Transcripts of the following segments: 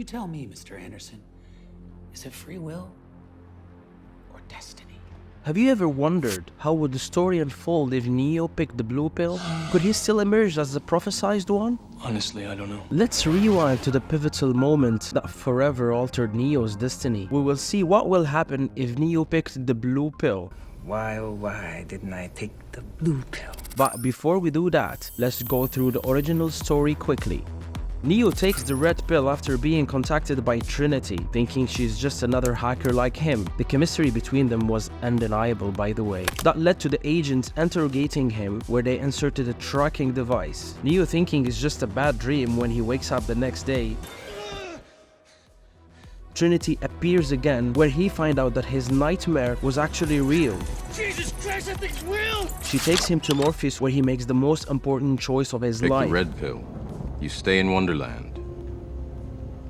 You tell me, Mr. Anderson. Is it free will or destiny? Have you ever wondered how would the story unfold if Neo picked the blue pill? Could he still emerge as the prophesized one? Honestly, I don't know. Let's rewind to the pivotal moment that forever altered Neo's destiny. We will see what will happen if Neo picked the blue pill. Why, oh why didn't I take the blue pill? But before we do that, let's go through the original story quickly. Neo takes the red pill after being contacted by Trinity, thinking she's just another hacker like him. The chemistry between them was undeniable, by the way. That led to the agents interrogating him, where they inserted a tracking device. Neo thinking it's just a bad dream when he wakes up the next day. Trinity appears again, where he finds out that his nightmare was actually real. Jesus Christ, that thing's real! She takes him to Morpheus, where he makes the most important choice of his Take life. the red pill. You stay in Wonderland,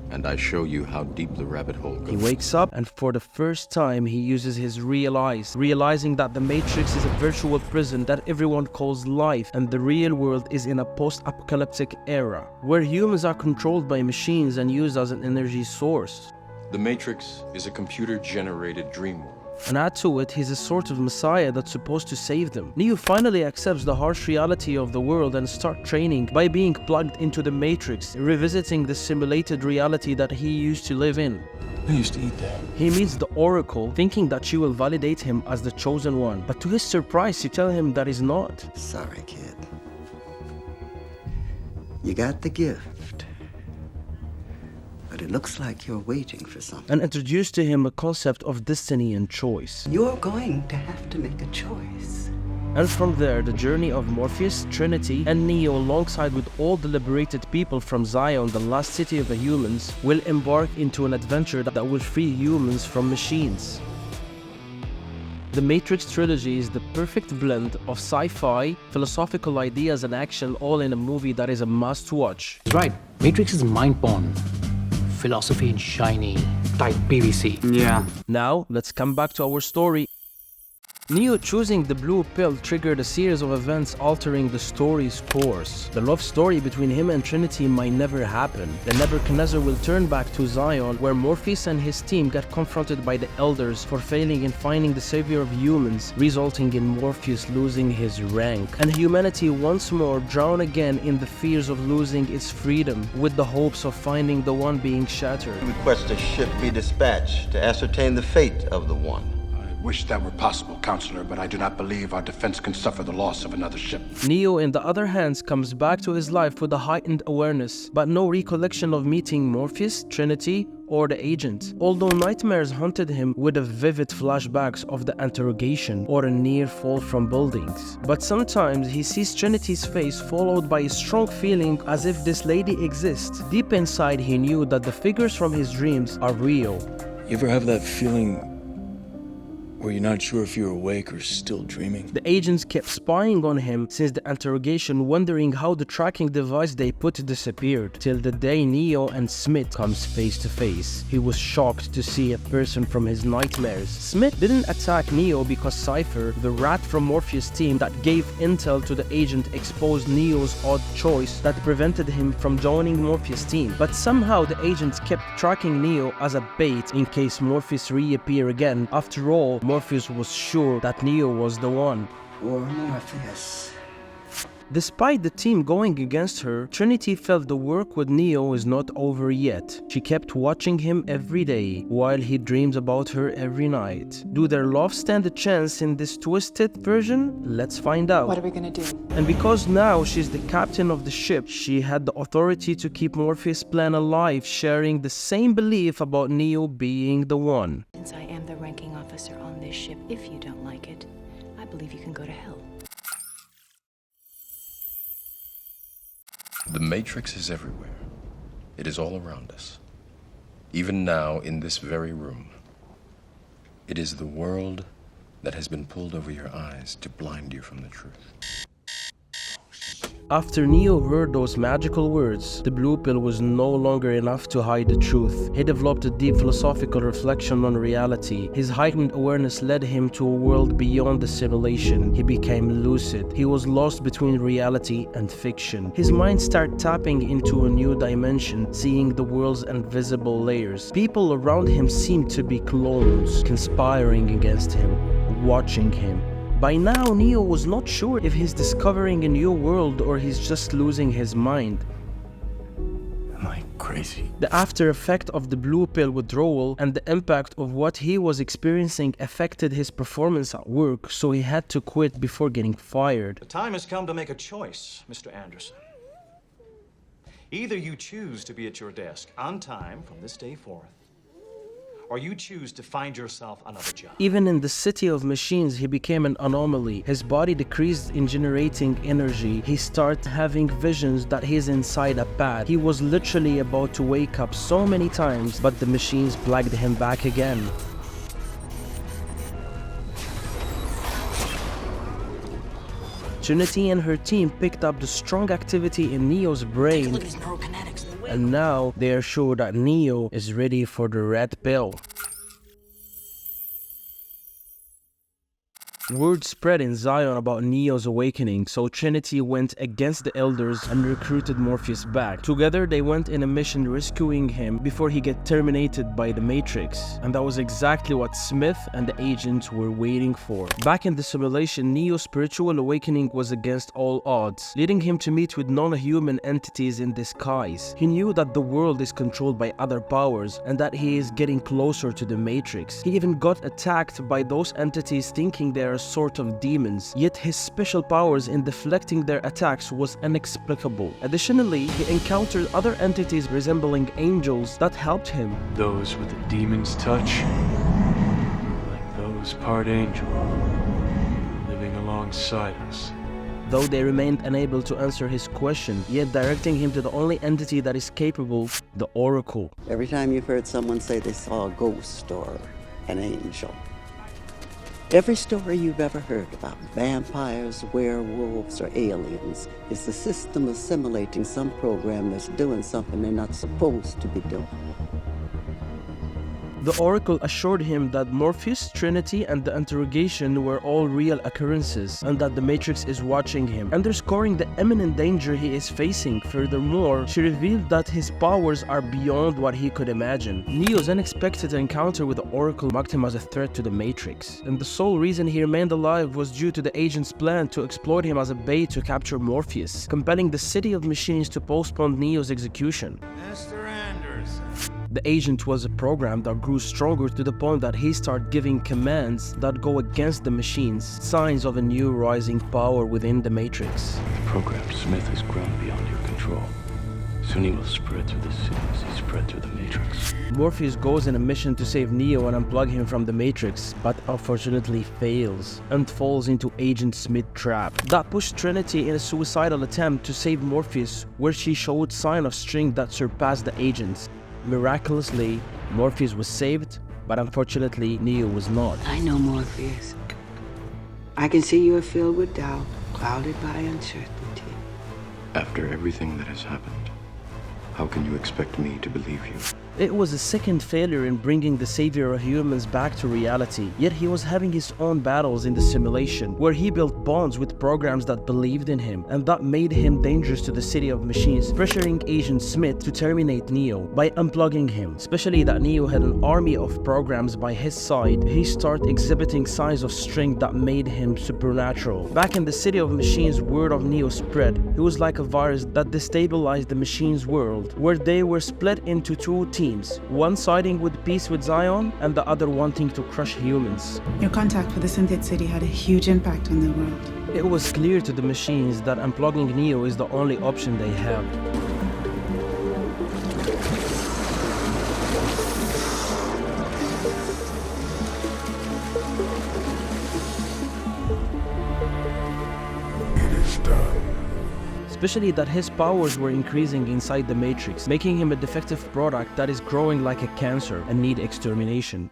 and I show you how deep the rabbit hole goes. He wakes up, and for the first time he uses his real eyes, realizing that the Matrix is a virtual prison that everyone calls life, and the real world is in a post-apocalyptic era, where humans are controlled by machines and used as an energy source. The Matrix is a computer-generated dream world. And add to it, he's a sort of messiah that's supposed to save them. Neo finally accepts the harsh reality of the world and starts training by being plugged into the Matrix, revisiting the simulated reality that he used to live in. I used to eat that. He meets the Oracle, thinking that she will validate him as the chosen one. But to his surprise, she tells him that he's not. Sorry, kid. You got the gift. But it looks like you're waiting for something. And introduced to him a concept of destiny and choice. You're going to have to make a choice. And from there, the journey of Morpheus, Trinity, and Neo, alongside with all the liberated people from Zion, the last city of the humans, will embark into an adventure that will free humans from machines. The Matrix trilogy is the perfect blend of sci-fi, philosophical ideas, and action, all in a movie that is a must-watch. He's right. Matrix is mind-born. Philosophy in shiny, tight PVC. Yeah. Now, let's come back to our story. Neo choosing the blue pill triggered a series of events altering the story's course. The love story between him and Trinity might never happen. The Nebuchadnezzar will turn back to Zion, where Morpheus and his team get confronted by the elders for failing in finding the savior of humans, resulting in Morpheus losing his rank. And humanity once more drown again in the fears of losing its freedom, with the hopes of finding the one being shattered. Request a ship be dispatched to ascertain the fate of the one. I wish that were possible, Counselor, but I do not believe our defense can suffer the loss of another ship. Neo, in the other hand, comes back to his life with a heightened awareness, but no recollection of meeting Morpheus, Trinity, or the agent. Although nightmares haunted him with a vivid flashbacks of the interrogation or a near fall from buildings. But sometimes he sees Trinity's face followed by a strong feeling as if this lady exists. Deep inside he knew that the figures from his dreams are real. You ever have that feeling where you're not sure if you're awake or still dreaming? The agents kept spying on him since the interrogation, wondering how the tracking device they put disappeared, till the day Neo and Smith comes face to face. He was shocked to see a person from his nightmares. Smith didn't attack Neo because Cypher, the rat from Morpheus' team that gave intel to the agent, exposed Neo's odd choice that prevented him from joining Morpheus' team. But somehow the agents kept tracking Neo as a bait in case Morpheus reappear again. After all, Morpheus was sure that Neo was the one. Or Morpheus. Despite the team going against her, Trinity felt the work with Neo is not over yet. She kept watching him every day, while he dreams about her every night. Do their love stand a chance in this twisted version? Let's find out. What are we gonna do? And because now she's the captain of the ship, she had the authority to keep Morpheus' plan alive, sharing the same belief about Neo being the one. Since I am the ranking officer on this ship, if you don't like it, I believe you can go to hell. The Matrix is everywhere. It is all around us. Even now, in this very room. It is the world that has been pulled over your eyes to blind you from the truth. After Neo heard those magical words, the blue pill was no longer enough to hide the truth. He developed a deep philosophical reflection on reality. His heightened awareness led him to a world beyond the simulation. He became lucid. He was lost between reality and fiction. His mind started tapping into a new dimension, seeing the world's invisible layers. People around him seemed to be clones, conspiring against him, watching him. By now, Neo was not sure if he's discovering a new world or he's just losing his mind. Am I crazy? The after effect of the blue pill withdrawal and the impact of what he was experiencing affected his performance at work, so he had to quit before getting fired. The time has come to make a choice, Mr. Anderson. Either you choose to be at your desk on time from this day forth, or you choose to find yourself another job. Even in the city of machines, he became an anomaly. His body decreased in generating energy. He started having visions that he's inside a pad. He was literally about to wake up so many times, but the machines plugged him back again. Trinity and her team picked up the strong activity in Neo's brain, and now they are sure that Neo is ready for the red pill. Word spread in Zion about Neo's awakening, so Trinity went against the elders and recruited Morpheus back. Together they went in a mission rescuing him before he get terminated by the Matrix, and that was exactly what Smith and the agents were waiting for. Back in the simulation, Neo's spiritual awakening was against all odds, leading him to meet with non-human entities in disguise. He knew that the world is controlled by other powers and that he is getting closer to the Matrix. He even got attacked by those entities thinking they are sort of demons, yet his special powers in deflecting their attacks was inexplicable. Additionally, he encountered other entities resembling angels that helped him. Those with a demon's touch, like those part angel, living alongside us. Though they remained unable to answer his question, yet directing him to the only entity that is capable, the Oracle. Every time you've heard someone say they saw a ghost or an angel, every story you've ever heard about vampires, werewolves, or aliens is the system assimilating some program that's doing something they're not supposed to be doing. The Oracle assured him that Morpheus, Trinity, and the interrogation were all real occurrences, and that the Matrix is watching him, underscoring the imminent danger he is facing. Furthermore, she revealed that his powers are beyond what he could imagine. Neo's unexpected encounter with the Oracle marked him as a threat to the Matrix, and the sole reason he remained alive was due to the agent's plan to exploit him as a bait to capture Morpheus, compelling the City of Machines to postpone Neo's execution. Mr. Anderson. The agent was a program that grew stronger to the point that he started giving commands that go against the machines, signs of a new rising power within the Matrix. The program Smith has grown beyond your control. Soon he will spread through the city as he spread through the Matrix. Morpheus goes on a mission to save Neo and unplug him from the Matrix, but unfortunately fails and falls into Agent Smith's trap. That pushed Trinity in a suicidal attempt to save Morpheus, where she showed signs of strength that surpassed the agents. Miraculously, Morpheus was saved, but unfortunately, Neo was not. I know Morpheus. I can see you are filled with doubt, clouded by uncertainty. After everything that has happened, how can you expect me to believe you? It was a second failure in bringing the savior of humans back to reality, yet he was having his own battles in the simulation, where he built bonds with programs that believed in him, and that made him dangerous to the City of Machines, pressuring Agent Smith to terminate Neo by unplugging him. Especially that Neo had an army of programs by his side, he started exhibiting signs of strength that made him supernatural. Back in the City of Machines, word of Neo spread. He was like a virus that destabilized the Machines world, where they were split into two teams, one siding with peace with Zion and the other wanting to crush humans. Your contact with the Synthetic City had a huge impact on the world. It was clear to the machines that unplugging Neo is the only option they have. Especially that his powers were increasing inside the Matrix, making him a defective product that is growing like a cancer and need extermination.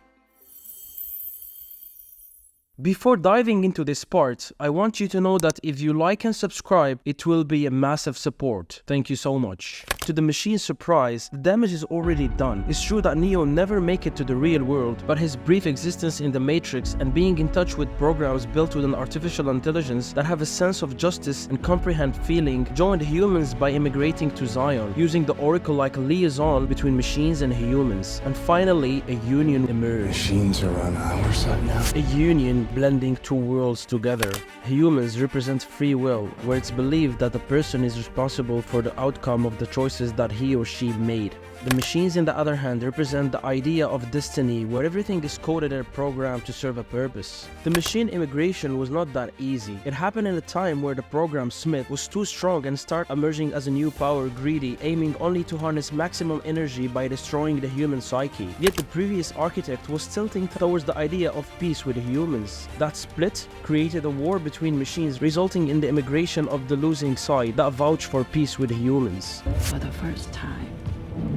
Before diving into this part, I want you to know that if you like and subscribe, it will be a massive support. Thank you so much. To the machine's surprise, the damage is already done. It's true that Neo never make it to the real world, but his brief existence in the Matrix and being in touch with programs built with an artificial intelligence that have a sense of justice and comprehend feeling joined humans by immigrating to Zion, using the Oracle like a liaison between machines and humans. And finally, a union emerged. Machines are on our side now. A union blending two worlds together. Humans represent free will, where it's believed that the person is responsible for the outcome of the choices that he or she made. The machines, on the other hand, represent the idea of destiny, where everything is coded and programmed to serve a purpose. The machine immigration was not that easy. It happened in a time where the program Smith was too strong and started emerging as a new power, greedy, aiming only to harness maximum energy by destroying the human psyche. Yet the previous architect was tilting towards the idea of peace with humans. That split created a war between machines, resulting in the immigration of the losing side that vouched for peace with humans. For the first time,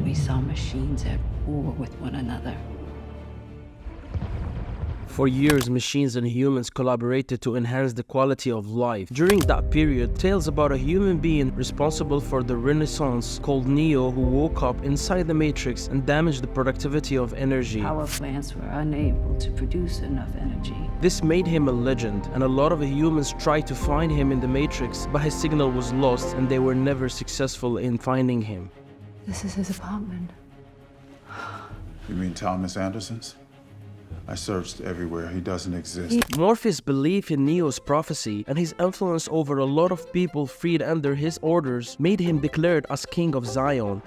we saw machines at war with one another. For years, machines and humans collaborated to enhance the quality of life. During that period, tales about a human being responsible for the Renaissance called Neo, who woke up inside the Matrix and damaged the productivity of energy. Power plants were unable to produce enough energy. This made him a legend, and a lot of humans tried to find him in the Matrix, but his signal was lost and they were never successful in finding him. This is his apartment. You mean Thomas Anderson's? I searched everywhere. He doesn't exist. Morpheus believed in Neo's prophecy, and his influence over a lot of people freed under his orders made him declared as King of Zion,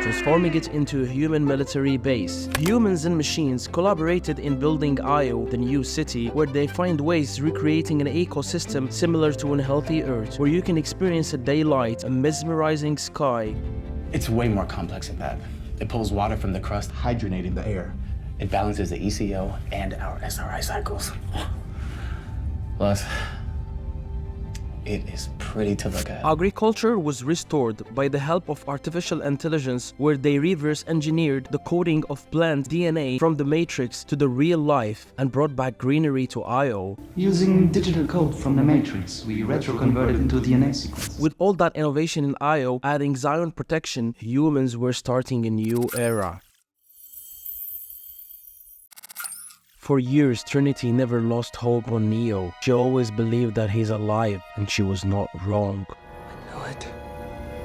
transforming it into a human military base. Humans and machines collaborated in building Io, the new city, where they find ways recreating an ecosystem similar to a healthy Earth, where you can experience a daylight, a mesmerizing sky. It's way more complex than that. It pulls water from the crust, hydrogenating the air. It balances the ECO and our SRI cycles. Plus, it is pretty to look at. Agriculture was restored by the help of artificial intelligence, where they reverse engineered the coding of plant DNA from the Matrix to the real life and brought back greenery to Io. Using digital code from the Matrix, we retro-converted into DNA sequence. With all that innovation in Io, adding Zion protection, humans were starting a new era. For years, Trinity never lost hope on Neo. She always believed that he's alive, and she was not wrong. I know it.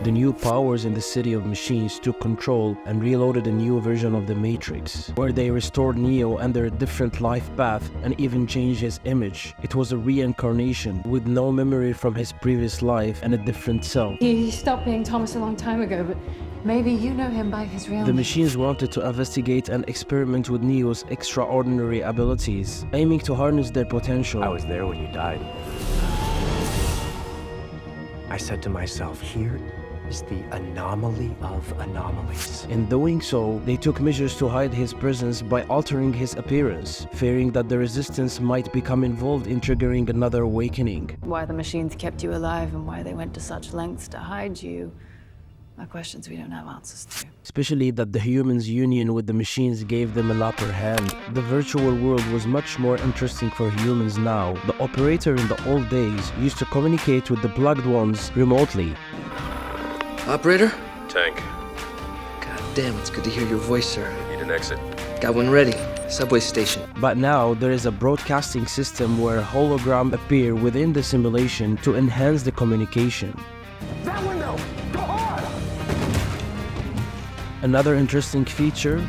The new powers in the City of Machines took control and reloaded a new version of the Matrix, where they restored Neo under a different life path and even changed his image. It was a reincarnation with no memory from his previous life and a different self. He stopped being Thomas a long time ago, but maybe you know him by his real name. The machines wanted to investigate and experiment with Neo's extraordinary abilities, aiming to harness their potential. I was there when you died. I said to myself, here is the anomaly of anomalies. In doing so, they took measures to hide his presence by altering his appearance, fearing that the resistance might become involved in triggering another awakening. Why the machines kept you alive and why they went to such lengths to hide you are questions we don't have answers to. Especially that the humans' union with the machines gave them an upper hand. The virtual world was much more interesting for humans now. The operator in the old days used to communicate with the plugged ones remotely. Operator? Tank. God damn, it's good to hear your voice, sir. Need an exit. Got one ready. Subway station. But now there is a broadcasting system where holograms appear within the simulation to enhance the communication. That window! Go hard! Another interesting feature,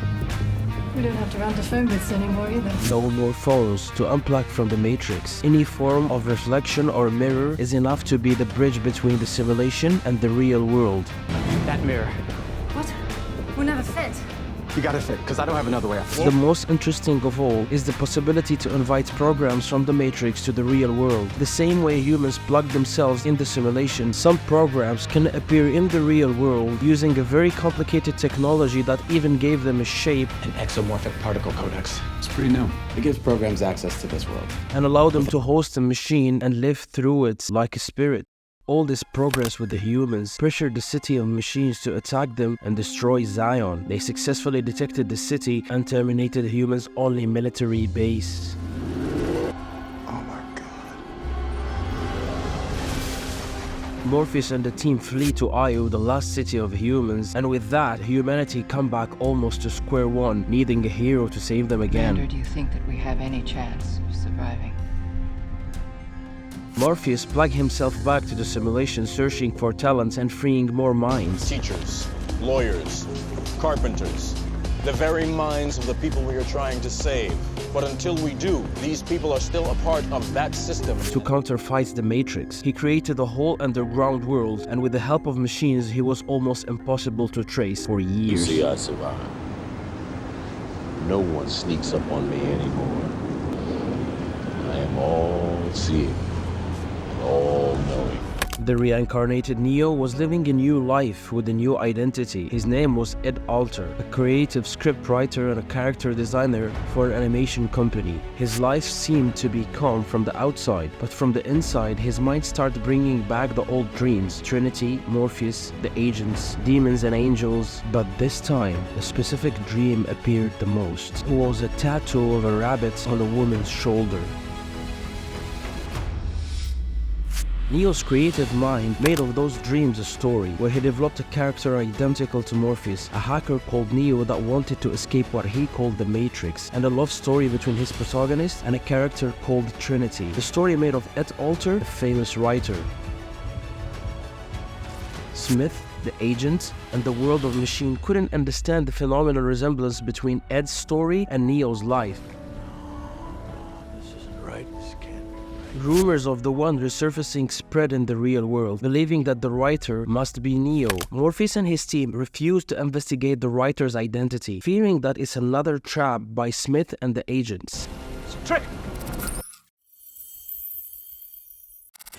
We don't have to run to phone booths anymore either. no more phones to unplug from the Matrix. Any form of reflection or mirror is enough to be the bridge between the simulation and the real world. That mirror. What? We'll never fit. You gotta fit, because I don't have another way out. The most interesting of all is the possibility to invite programs from the Matrix to the real world. The same way humans plug themselves in the simulation, some programs can appear in the real world using a very complicated technology that even gave them a shape, An exomorphic particle codex. It's pretty new. It gives programs access to this world. and allow them to host a machine and live through it like a spirit. all this progress with the humans pressured the city of machines to attack them and destroy Zion. They successfully detected the city and terminated the humans' only military base. Morpheus and the team flee to Io, the last city of humans, and with that, humanity come back almost to square one, needing a hero to save them again. Commander, do you think that we have any chance of surviving? Morpheus plugged himself back to the simulation, searching for talents and freeing more minds. Teachers, lawyers, carpenters, the very minds of the people we are trying to save. But until we do, these people are still a part of that system. To counterfight the Matrix, he created a whole underground world, and with the help of machines, he was almost impossible to trace for years. You see, I survived. No one sneaks up on me anymore. I am all-seeing, all-knowing. The reincarnated Neo was living a new life with a new identity. His name was Ed Alter, a creative scriptwriter and a character designer for an animation company. His life seemed to be calm from the outside, but from the inside, his mind started bringing back the old dreams: Trinity, Morpheus, the agents, demons and angels. But this time, a specific dream appeared the most. It was a tattoo of a rabbit on a woman's shoulder. Neo's creative mind made of those dreams a story, where he developed a character identical to Morpheus, a hacker called Neo that wanted to escape what he called the Matrix, and a love story between his protagonist and a character called Trinity. The story made of Ed Alter, a famous writer, Smith, the agent, and the world of machine couldn't understand the phenomenal resemblance between Ed's story and Neo's life. Rumors of the one resurfacing spread in the real world, believing that the writer must be Neo. Morpheus and his team refused to investigate the writer's identity, fearing that it's another trap by Smith and the agents. It's a trick!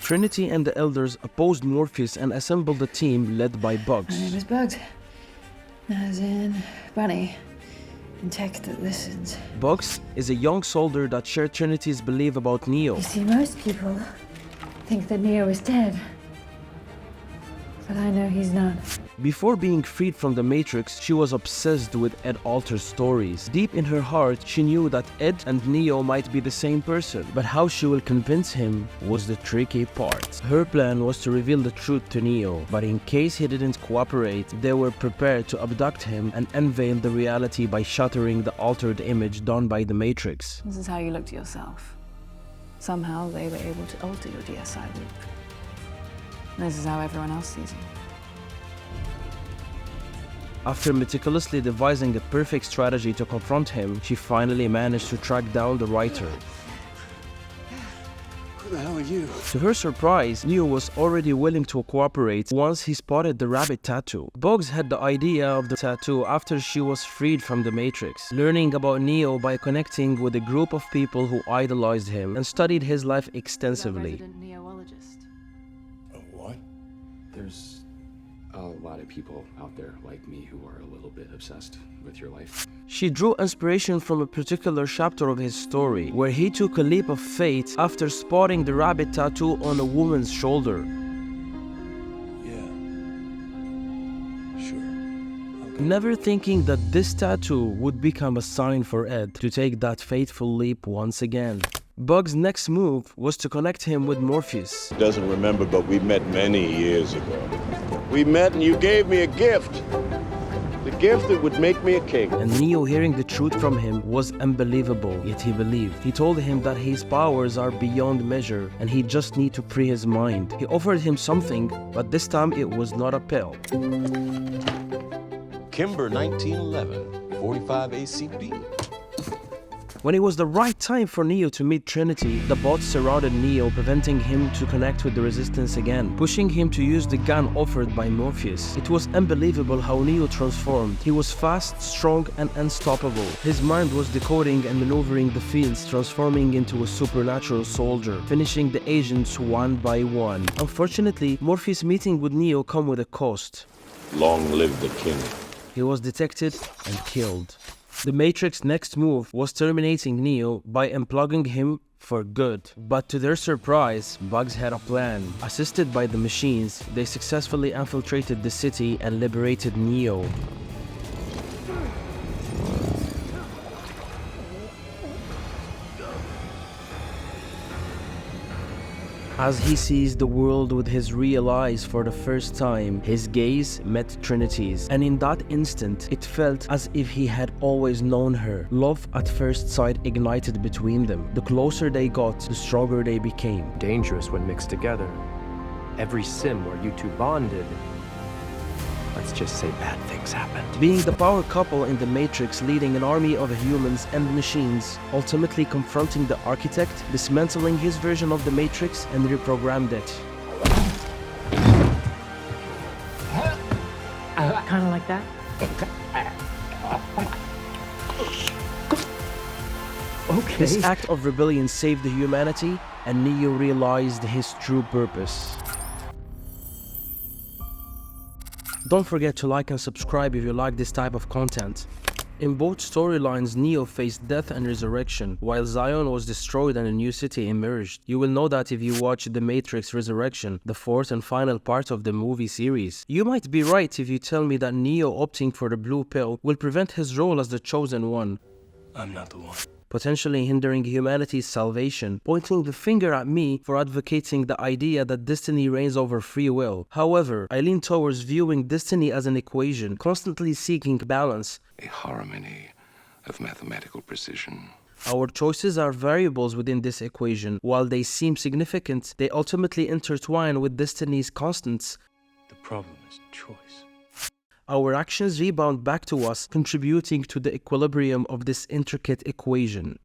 Trinity and the Elders opposed Morpheus and assembled a team led by Bugs. My name is Bugs. As in Bunny. In tech that listens. Bugs is a young soldier that shared Trinity's belief about Neo. You see, most people think that Neo is dead. But I know he's not. Before being freed from the Matrix, she was obsessed with Ed Alter's stories. Deep in her heart, she knew that Ed and Neo might be the same person, but how she will convince him was the tricky part. Her plan was to reveal the truth to Neo, but in case he didn't cooperate, they were prepared to abduct him and unveil the reality by shattering the altered image done by the Matrix. This is how you look to yourself. Somehow they were able to alter your DSI loop. This is how everyone else sees you. After meticulously devising a perfect strategy to confront him, she finally managed to track down the writer. Who the hell are you? To her surprise, Neo was already willing to cooperate once he spotted the rabbit tattoo. Bugs had the idea of the tattoo after she was freed from the Matrix, learning about Neo by connecting with a group of people who idolized him and studied his life extensively. What? There's a lot of people out there like me who are a little bit obsessed with your life. She drew inspiration from a particular chapter of his story, where he took a leap of faith after spotting the rabbit tattoo on a woman's shoulder. Yeah. Sure. Okay. Never thinking that this tattoo would become a sign for Ed to take that fateful leap once again. Bugs' next move was to connect him with Morpheus. Doesn't remember, but we met many years ago. We met and you gave me a gift. The gift that would make me a king. And Neo, hearing the truth from him, was unbelievable, yet he believed. He told him that his powers are beyond measure and he just need to free his mind. He offered him something, but this time it was not a pill. Kimber 1911, 45 ACP. When it was the right time for Neo to meet Trinity, the bots surrounded Neo, preventing him to connect with the Resistance again, pushing him to use the gun offered by Morpheus. It was unbelievable how Neo transformed. He was fast, strong, and unstoppable. His mind was decoding and maneuvering the fields, transforming into a supernatural soldier, finishing the agents one by one. Unfortunately, Morpheus' meeting with Neo came with a cost. Long live the king. He was detected and killed. The Matrix's next move was terminating Neo by unplugging him for good. But to their surprise, Bugs had a plan. Assisted by the machines, they successfully infiltrated the city and liberated Neo. As he sees the world with his real eyes for the first time, his gaze met Trinity's, and in that instant, it felt as if he had always known her. Love at first sight ignited between them. The closer they got, the stronger they became. Dangerous when mixed together. Every sim where you two bonded, let's just say bad things happened. Being the power couple in the Matrix, leading an army of humans and machines, ultimately confronting the architect, dismantling his version of the Matrix, and reprogrammed it. Kind of like that. Okay. This act of rebellion saved the humanity, and Neo realized his true purpose. Don't forget to like and subscribe if you like this type of content. In both storylines, Neo faced death and resurrection, while Zion was destroyed and a new city emerged. You will know that if you watch The Matrix Resurrection, the fourth and final part of the movie series. You might be right if you tell me that Neo opting for the blue pill will prevent his role as the chosen one. I'm not the one. Potentially hindering humanity's salvation, pointing the finger at me for advocating the idea that destiny reigns over free will. However, I lean towards viewing destiny as an equation, constantly seeking balance. A harmony of mathematical precision. Our choices are variables within this equation. While they seem significant, they ultimately intertwine with destiny's constants. The problem is choice. Our actions rebound back to us, contributing to the equilibrium of this intricate equation.